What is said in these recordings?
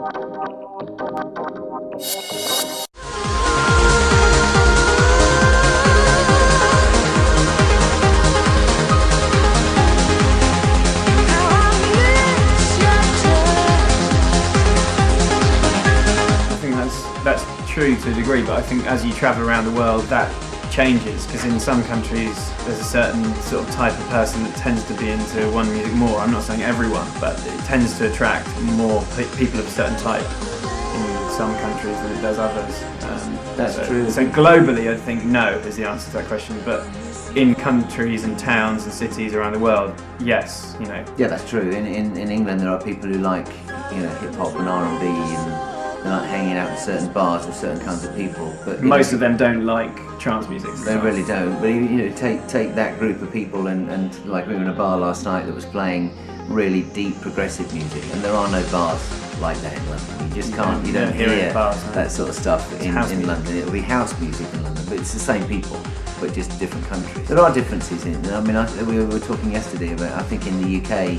That's true to a degree, but I think as you travel around the world that changes, because in some countries there's a certain sort of type of person that tends to be into one music more. I'm not saying everyone, but it tends to attract more people of a certain type in some countries than it does others. That's true. So globally I think no is the answer to that question, but in countries and towns and cities around the world, yes, you know. Yeah, that's true. In England there are people who like, you know, hip hop and R&B and they're like hanging out in certain bars with certain kinds of people, but most of them don't like trance music. They really don't. But you know, take that group of people and like we were in a bar last night that was playing really deep progressive music, and there are no bars like that in London. You just can't. You don't hear bars, that sort of stuff in London. It'll be house music in London, but it's the same people, but just different countries. There are differences in it. I mean, we were talking yesterday about. I think in the UK.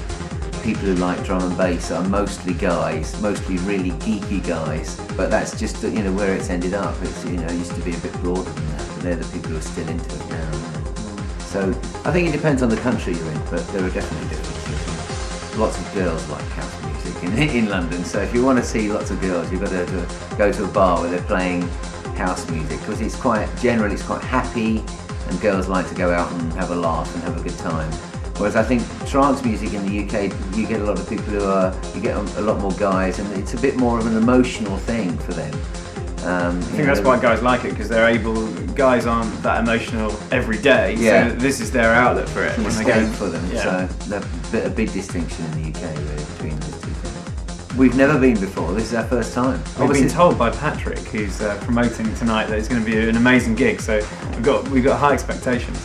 People who like drum and bass are mostly guys, mostly really geeky guys, but that's just, you know, where it's ended up. It's, you know, it used to be a bit broader than that, but they're the people who are still into it now. So I think it depends on the country you're in, but there are definitely differences. Lots of girls like house music in London, so if you want to see lots of girls, you've got to go to a bar where they're playing house music, because it's quite happy, and girls like to go out and have a laugh and have a good time. Whereas I think trance music in the UK, you get a lot of people you get a lot more guys, and it's a bit more of an emotional thing for them. I think that's why guys like it, because guys aren't that emotional every day, so this is their outlet for it. It's an escape for them, so there's a big distinction in the UK really between those two things. We've never been before, this is our first time. We've been told by Patrick, who's promoting tonight, that it's going to be an amazing gig, so we've got high expectations.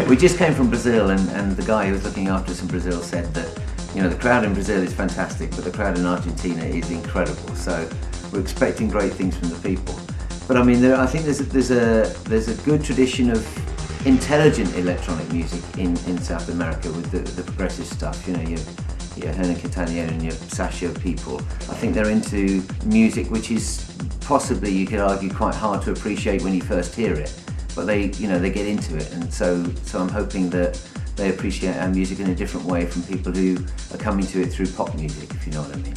We just came from Brazil, and the guy who was looking after us in Brazil said that, you know, the crowd in Brazil is fantastic, but the crowd in Argentina is incredible. So we're expecting great things from the people. But I mean, I think there's a good tradition of intelligent electronic music in South America with the progressive stuff. You know, your Hernan Cattaneo and your Sasha people. I think they're into music which is possibly, you could argue, quite hard to appreciate when you first hear it. But they get into it, and so I'm hoping that they appreciate our music in a different way from people who are coming to it through pop music, if you know what I mean.